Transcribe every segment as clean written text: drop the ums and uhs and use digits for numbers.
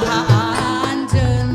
saha anjeun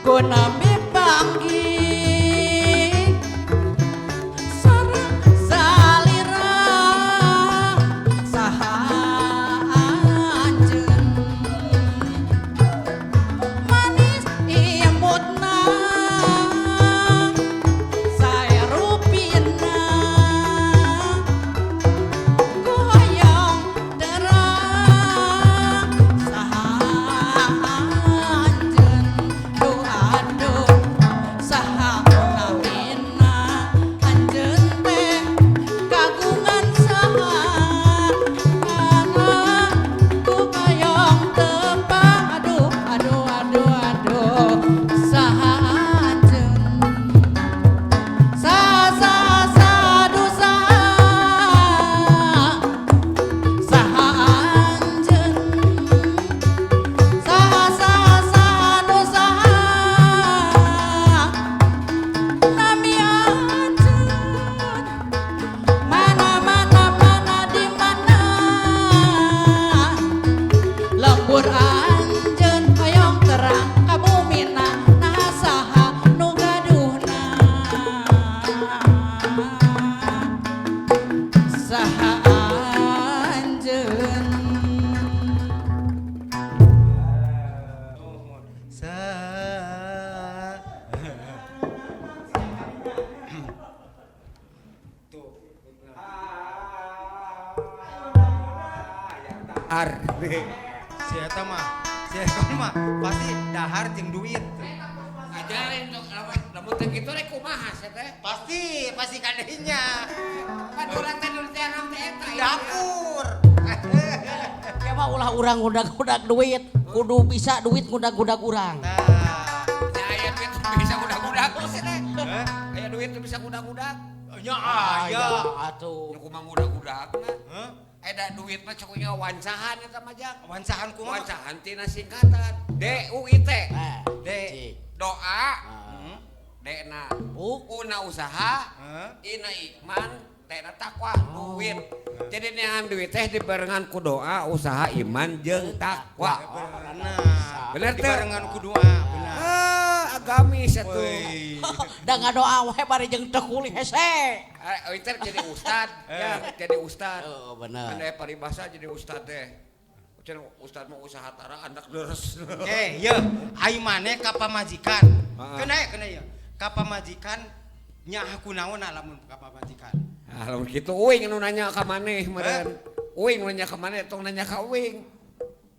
Kunami panggih sareng salira saha anjeun manis imutna sae rupina goyang derang saha anjeun aduh saha namina anjeun teh kagungan saha kana ku kayong tepah aduh saha anjeun sa duh saha anjeun duh nami anjeun mana di mana lembur anjeun hoyong terang kamu mina nah saha nu gaduhna saha anjeun Si eta mah pasti dahar jeung duit. Ajarin dong, lamun teh kitu rek kumaha sia teh? Pasti kadenya. Kan urang teh dulu teh anak teh eta. Dapur. ya mah ulah urang ngudag-ngudag duit kudu bisa duit ngudag-ngudag urang Nah, Ya aya duit bisa budak-budak sia teh. Aya duit teh bisa budak-budak. nya ya aya. atuh Ya kumaha budak-budakna. Heh? Eda duit mah cokunya wancahan eta mah jak. Wancahan kumaha? Wancahan tina singkatan. DUIT. D. Doa, Ah. D-na U una usaha, Heh? ina ikman, T-na takwa, duit. Jadi neangan duit teh dibarengan ku doa, usaha, iman, jeung takwa. Nah, Bener teh? dibarengan ku doa, benar. Agamis atuh. Woi. da ngadoa wae bari jeung teu kuliah hese Inter jadi ustad, ya jadi ustad. oh bener Anda paribasa jadi ustad teh. Cen ustad mau usaha tara andak deres. Ye, ai mane ka pamajikan. Kena ya. Ka pamajikan nya aku naon lamun ka pamajikan. Ah, lamun kitu uing nu nanya ka maneh meureun. Uing nanya ka maneh tong nanya ka uing.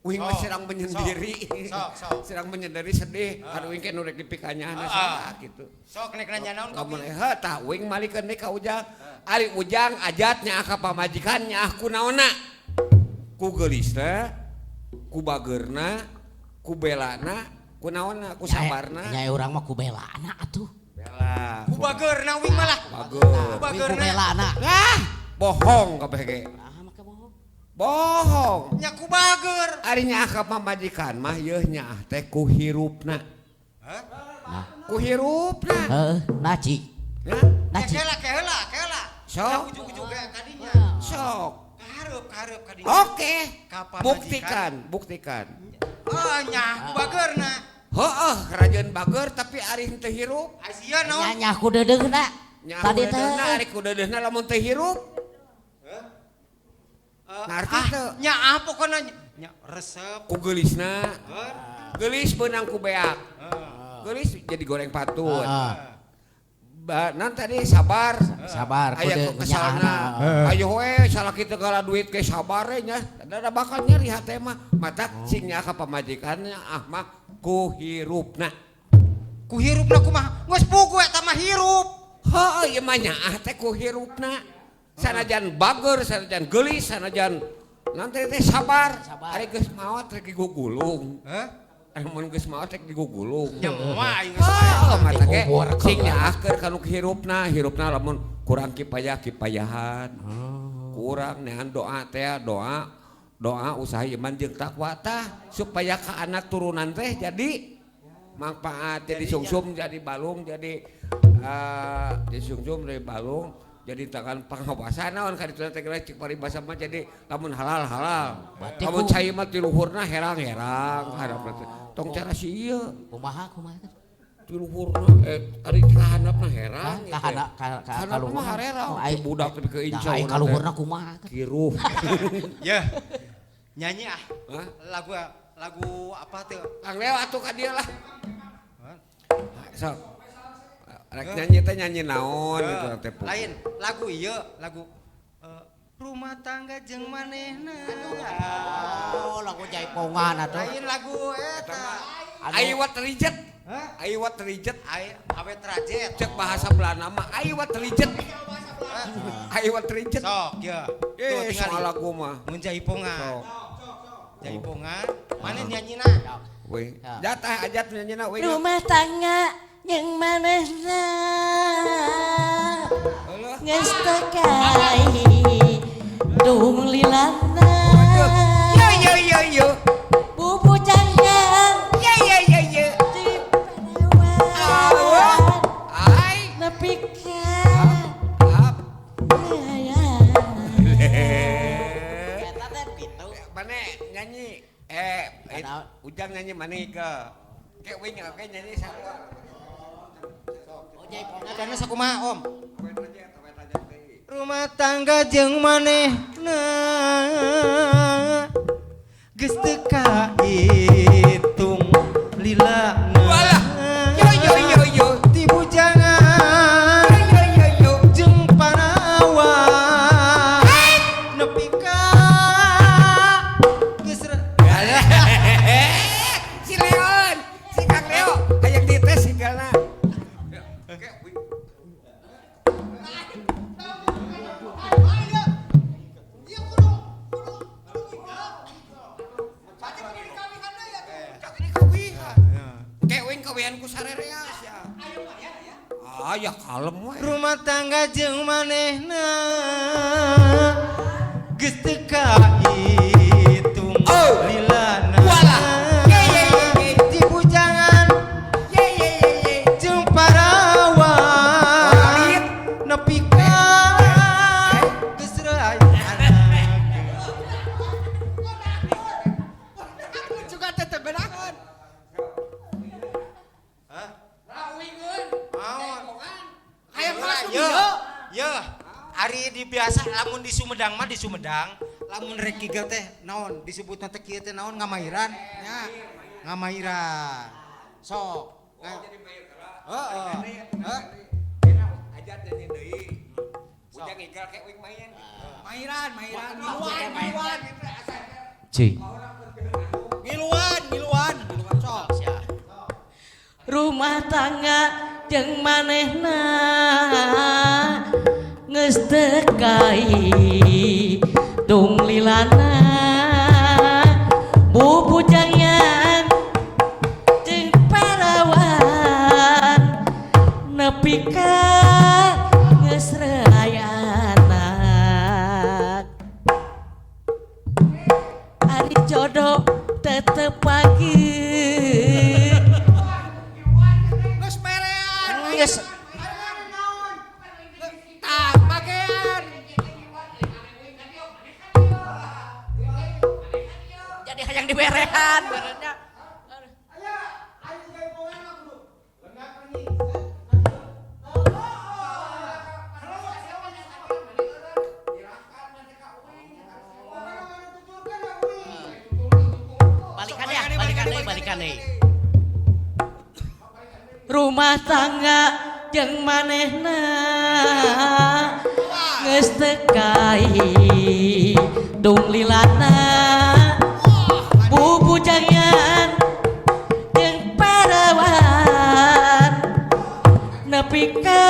Uing mah serang menyendiri. Sok. Serang menyendiri sedih. Anu uing ke nu rek dipikanyana saha kitu. Sok nek nanya naon ka Lamun tah uing malikeun deui ka Ujang. Ari Ujang ajatnya ka pamajikannya aku naonna. Ku geulisna, ku bageurna, ku belana, ku naonna, ku sabarna. nyai urang mah ku belana atuh Bela. ku bageurna wing malah. Bageur. Ku ku bageurna. belana Ah, bohong kabeh ge. ah maka bohong Bohong. Nya ku bageur. Ari nya ka pamajikan mah yeuh nya teh ku hirupna. Hah? Ku hirupna. heeh naci Ya, naci Kela. sok, Ujug-ujug ge kadinya. sok. Kareup kadinya. Oke. Ka Buktikan. Oh nya ku bageurna. Heeh, kerajaan bager tapi ari teu hirup. Asia naon? nyanya ku dedeugna Nya tadi aku teh dedeuna ari ku dedeuna lamun teu hirup. Ngarti teu? Nya pokona nya resep. Ku geulisna, Heh. geulis beunang ku beak. Geulis jadi goreng patut. Nan tadi sabar. sabar Aya kudu kesalna. nyaana. Ayo we salah kita kala duit ge sabar we nya. Da bakal nyeri hate mah. Mata sing nya ka pamajikannya mah ku hirupna. Ku hirupna kumaha? Geus pugu eta mah hirup. ieu mah nyaah teh ku hirupna. Sanajan bager, sanajan geulis, sanajan nanti teh sabar. Ari geus maot rek digugulung. Heh? Mun geus maot rek digugulung. Nyawa aing Mata ge sing nyaahkeun kanu hirupna lamun kurang kipayahan. Kurang nehan doa teh doa usaha iman jeung takwa tah supaya ka anak turunan teh jadi manfaat jadi sungsum jadi balung jadi sungsum dari balung jadi tangan pengawasan naon ka ditu teh cek paribasa mah jadi lamun halal lamun cai mah ti luhurna herang-herang harapna teh tong cara si ieu kumaha ti luhurna ari kahandapna herang kalau mah herang budak tapi ke inca ai kaluhurna kumaha kiruh ya nyanyi lagu apa tuh Kang Leo atuh ka dieu lah sok rek nyanyi teh nyanyi naon gitu teh lain lagu ieu lagu rumah tangga jeung manehna oh lagu jaipongan atuh lain lagu eta Aiwat rijet Aiwat rijet awet rajet cek bahasa Belanda mah Aiwat rijet Aiwat rijet sok ya tuh tinggal lagu mah mun jaipongan jaipongan mana nyanyina we jatah ajat nyanyina we rumah tangga yang manehna geus teu kai dung lilana yo bubu jangan yo di perawan ai nepi ka eta teh pitu mana nyanyi ujang nyanyi mana ke wing oke nyanyi sarua oh jaipongan karena sakumaha om rumah tangga jeung manehna geus teu kahitung lilana walah yo ti bujangan yo jeung panawan nepi ka geus si Leon si Kang Leo hayang dites sigalna kawihan ku sarereas ya ya kalem we rumah tangga jeung manehna geus teu kahitung lilana walah ti bujangan jeung parawan nepi ka geus raya juga tetep benahan ya ari di biasa lamun di Sumedang mah di Sumedang lamun rek kigal teh naon disebutna teh kieu teh naon ngamairan nya ngamairan sok heeh ajat nyanyi deui ujang igal ke wing main mairan miluan cuy miluan sok sia rumah tangga jeung manehna geus teu kai dung lilana bubujangan jeung parawan nepi ka geus rayana ari jodoh tetep pagi geus jadi hayang diberehan benernya balikan deh rumah tangga jeung manehna geus teu kai dung lilana bubujangan jeung parawan nepi ka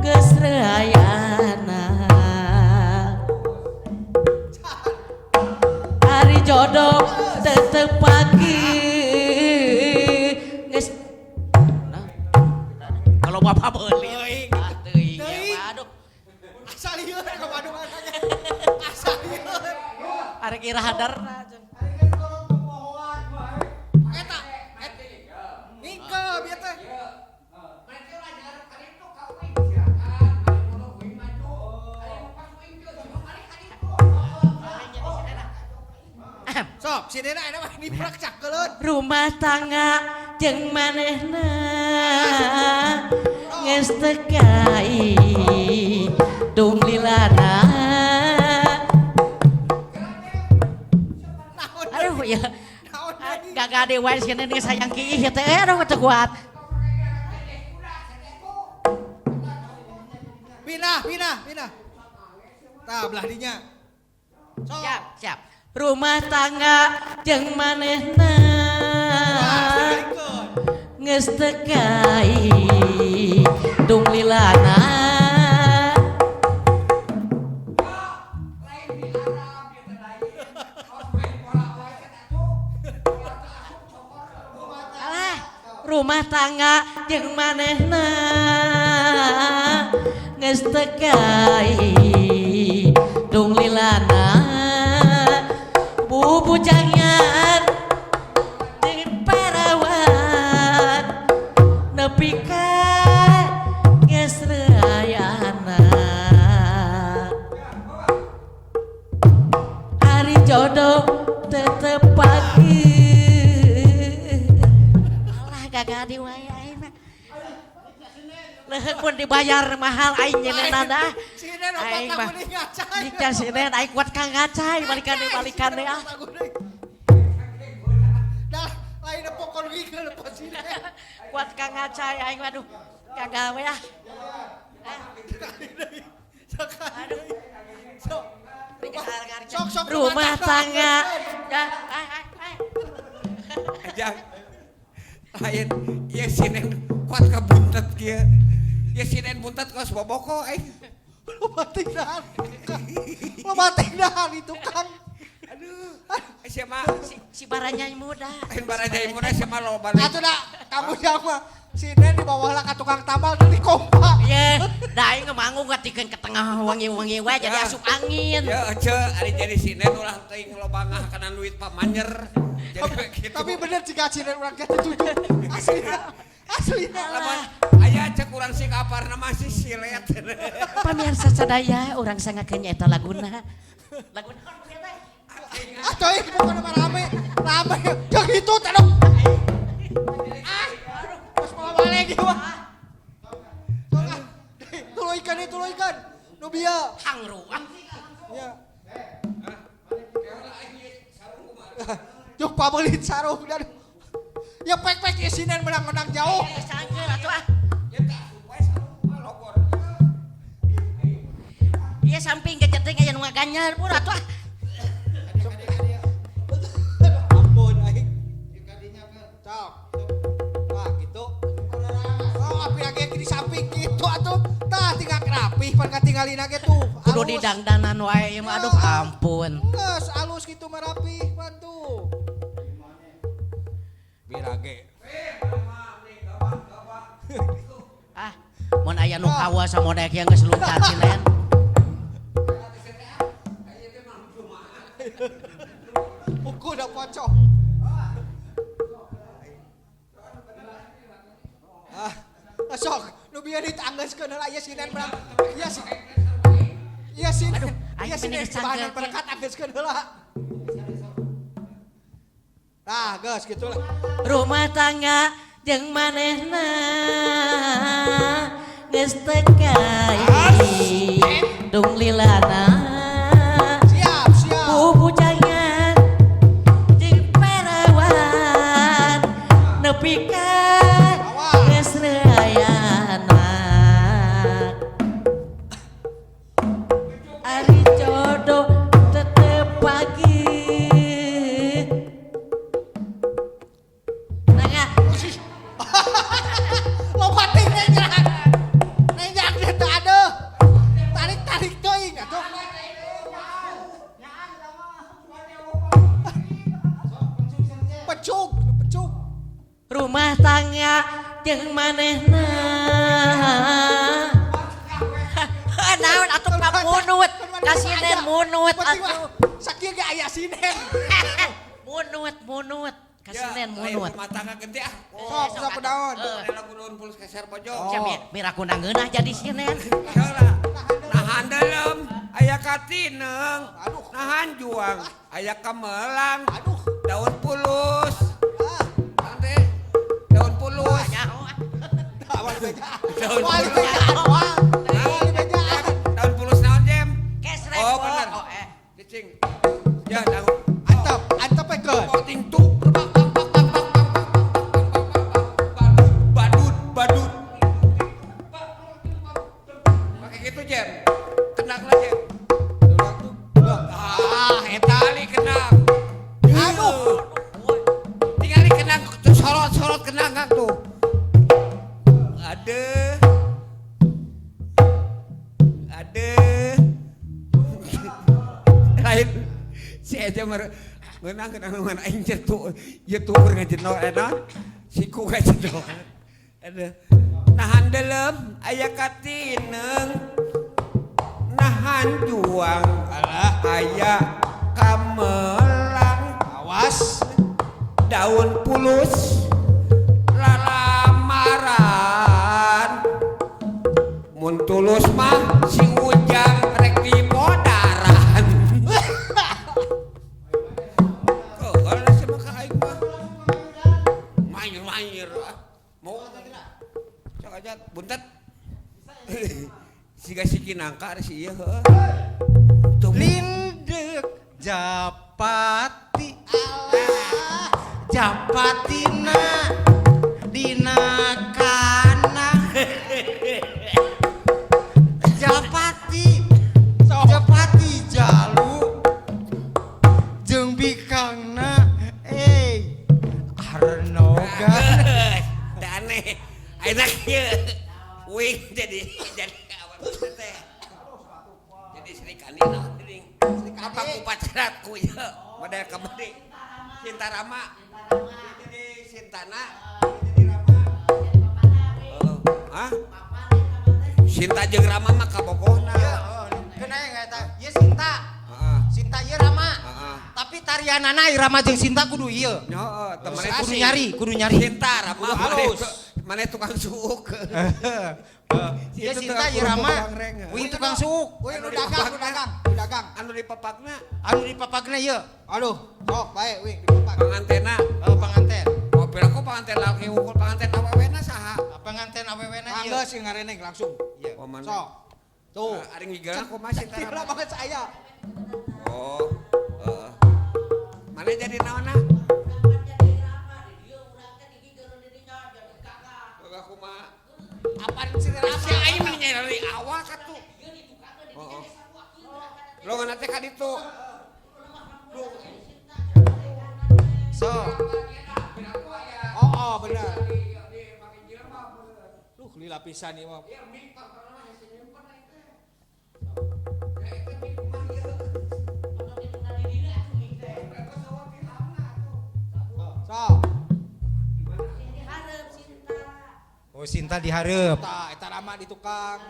kesrayana hari jodoh tetep pagi geus kalau bapak beli teuing aduh Asal ieu ka Bandung katanya. Asal ieu. arek ira hadarna Eta Ningkel bieu teh. Sok, si Dena ada mah diprakcakeun. rumah tangga jeung manehna geus teu kai dung lilana aduh ya gagade wae cenah geus sayang kiih teh aduh teu kuat Pinah. Tah belah dinya. Sok. siap rumah tangga jeung manehna geus teu kai dung lilana alah rumah tangga jeung manehna geus teu kai dung lilana bubujangan dengan perawat nepi ka gesrayana hari jodoh tetep pagi alah gagadi wae ayeuna leuheung pun dibayar mahal aing nyeunana dah Si Dena obat lagu nih ngacai. Dikja sinen aing kuat kang ngacai balikan deui ah. Dah, lain pokon gigel po si Dena. Kuat kang ngacai aing waduh gagal we ah. Aduh. Sok Rumah tangga. Ya, Ajang lain ieu sinen kuat ka buntet kieu ieu sinen buntet kos boboko Lo batik dah itu Kang. aduh siapa si baranyai muda. lain barajai muda siapa lo balik Atuh dah, kamu yang mah si Den di bawah lah ka tukang tambal di kompa. Ye, da aing manggung ngatikeun ke tengah wangi-wangi we jadi asup angin. ya ece ari jadi sinen ulah teuing lobangah kana duit pamanyer jadi gitu Tapi bener jika si Den urang kita tujuh. Aslina. lamun aya cek urang si kaparna masih silet Pamirsa sadaya urang sangakeun eta laguna. Laguna naon kieu teh? Atuh ieu bukan rame. Jeung itu teh dong. Pas mau balik ieu mah. Tulo ikan. Nu bieu. Hangruang. Ya. Yuk pabelit sarung dan ya pek-pek ya sinen menang-menang jauh. Sangkeun atuh ah. Iya samping ke ceting aya nu ngaganyar pun atuh ah. Ampun aing. Cok. Wah gitu. Oh api lagi di samping gitu atuh. Tah tinggal rapih pan katinggalin ge tuh. Kudu didangdanan wae ieu mah aduh ampun. Geus alus gitu mah rapih bantu. birage Ah, mun aya nu kawa samodek yang geus luncat silen. Buku udah pocong. Sok, nu bieu ditanggeuskeun heula ieu sinen berang. Iya sih. Iya sih. Iya sih bahan berkat anggeuskeun heula. Nah, geus kitu lah. Rumah tangga jeung manehna geus teu kai dung lilana. Siap. Bubujangan jeung perawat nepi ka gesrayana ari jodoh tetep pagi Lo batik nenjak. Nenjak dia teu Kasinen munut Penting mah atuh. sakieu ge aya sinen. Munut. Kasinen munut. Mata gede ah. Sok sok daun. Lagu daun pulus keser pojok. Cem ya, miraku ngeunah jadi sinen. Nahan dalam aya katineng. Nahan juang aya kamelang. Daun pulus. Ande. Daun pulus. Awal beja. Daun Wali pulus. bejaan. Wali bejaan. Daun pulus naon jem? Kes Oh bener. Cicing. Ya daun. Antep pekeun. Poting tuh. Badut. Pakai gitu jem. Kenang lah jem. Eta ali kenang. Aduh. Tinggali kenang tuh sorot kenang kan tuh. Ada. Lain si aja menang dengan aing cetuk YouTube ngajenno edan siku ngajenno. Ada nahan dalam aya katineng nahan juang aya kamelang Awas. daun pulus lamaran mun tulus mah si Ujang rek dipodaran. Kalau sama ka aing mah main mau sok aja buntet siga siki nangka si ieu heueuh Lindek Japati Japatina dina kana Japati jalu jeung bikangna Arnoga dane enak ieu wing jadi awal teh jadi Sri Kanina geuning apa kupacaratku ieu model kemedi Cinta Rama jadi Sintana jadi Rama hah Sinta jeung Rama mah kabogohna kenanya nggak eta ieu Sinta heeh Sinta ieu Rama heeh tapi tarianana Rama jeung Sinta kudu ieu heeh temen kudu nyari Sinta Rama halus mana tukang suuk ieu Sinta ieu Rama wing tukang suuk Wih, nu dagang. anu di papagna anu di papagna ieu Aduh, sok bae wih dipapak. pangantena panganten mobil aku panganten laki ukul panganten awewena saha panganten awewena ieu Mangga sih ngareneng langsung. Iya. oh mana Sok. Tuh. aring migeran aku masih Tira tarama banget saya. oh mana jadi naonna aku mah apaan sih rahasia aing mah nyari awal katuh lo ngan teh ka ditu so Oh, benar. Duh, lila pisan ieu mah. Sok. oh Sinta dihareup Eta Rama di tukang.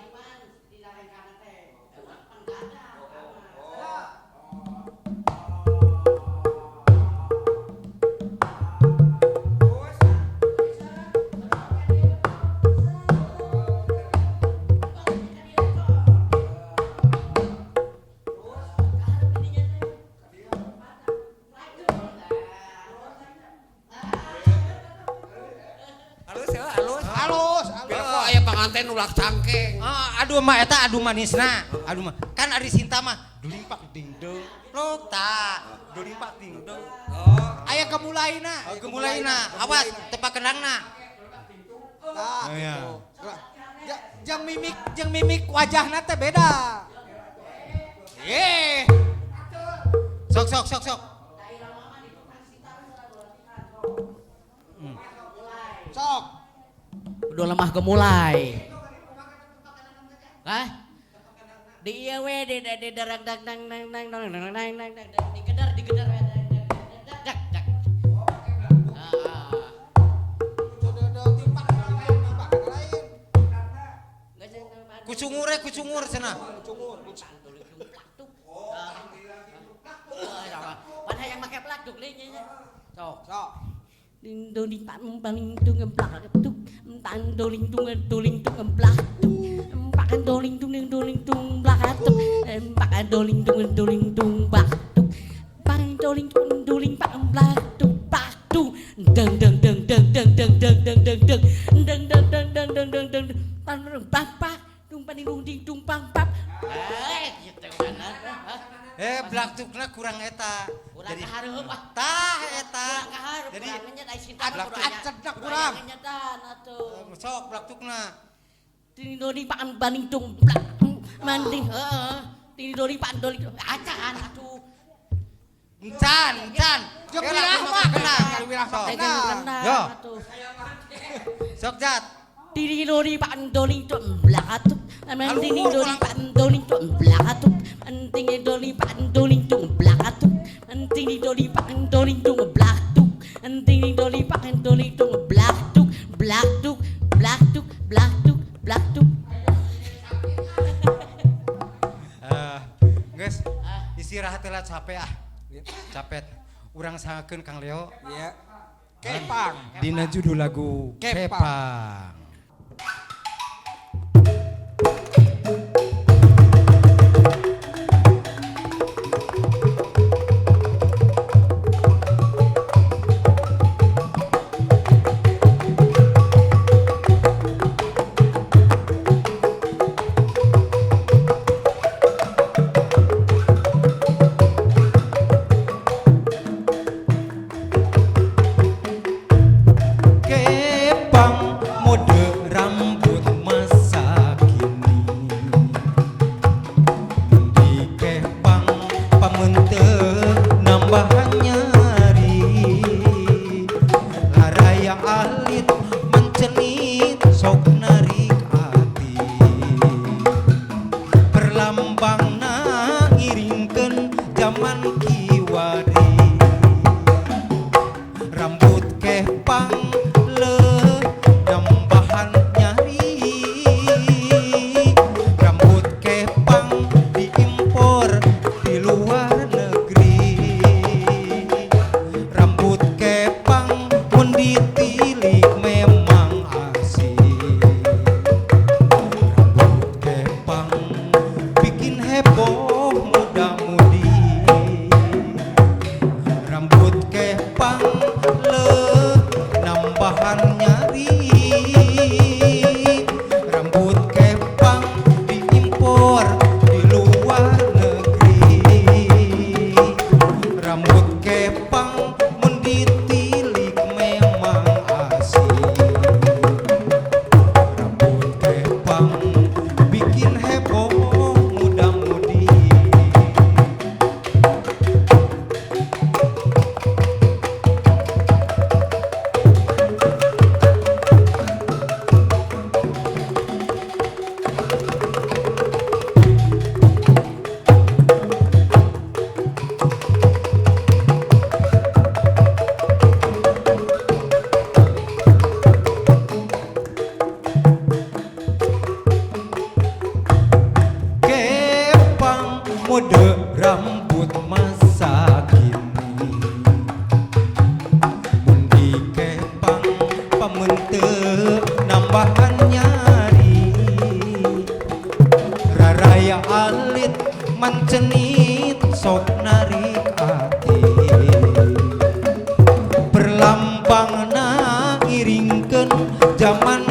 halus aya panganten ulak cangkeng aduh mah eta adu manisna aduh mah kan ari Sinta mah dulimpak dingdong plok ta dulimpak dingdong Aya kemulaina. gemulaina awas tepak kenangna Tah. iya. Jeung mimik wajahna teh beda. sok Sok. Udah lemah gemulai. Di ieu we di darang dang digedar dak. Kucungur cenah. Mana yang pakai pelakduk linya. Sok. Sok. Ding ding pam paling tung emplak tuk tang doling tung emplak tuk empakan doling tung blak tuk empakan doling tung blak tuk pang doling pang blak tuk blak tuk deng deng deng deng deng deng deng deng deng deng deng deng deng deng deng deng deng pan bang pak tung paning ding tung pang pap gitu kan. Blaktukna kurang eta. Jadi hareup ah. Tah eta. Jadi acednak kurang. atuh. Sok blaktukna. Tinidori pan baning tung plak manding heeh. Tinidori pan doli acan atuh. Encan. Jeung wirah mah kenang. wirah Sok. kenang. Yo. Atuh. Sok Jat. Tinidori pan doli tung plak atuh. Manding tinidori pan doli tung plak atuh. Anting doli pan doli tung plak atuh. Anting doli pan doli tung plak tuk. Anting doli pan doli tung plak tuk. Blak tuk, blak tuk, blak tuk, blak tuk. Geus. Istirahat heula capek ah. Capek. Urang sangakeun Kang Leo. Iya. Kepang. Dina judul lagu Kepang. Kepang. Kepang mode rambut masa kini di kepang pamenteun nambahan nyari laraya alit mencenit sok narik hati perlambangna ngiringkeun zaman kiwari rambut kepang nambahan nyari rambut kepang diimpor di luar negeri rambut kepang mun ditilik memang asik rambut kepang bikin heboh muda-mudi rambut kepang nambahan nyari rambut kepang diimpor di luar negeri rambut kepang mun ditilik memang asik rambut kepang bikin heboh muda-mudi Kepang mode rambut masa kini mun di kepang pamenteun nambahan nyari raraya alit mancenit sok narik hati perlambangna ngiringkeun zaman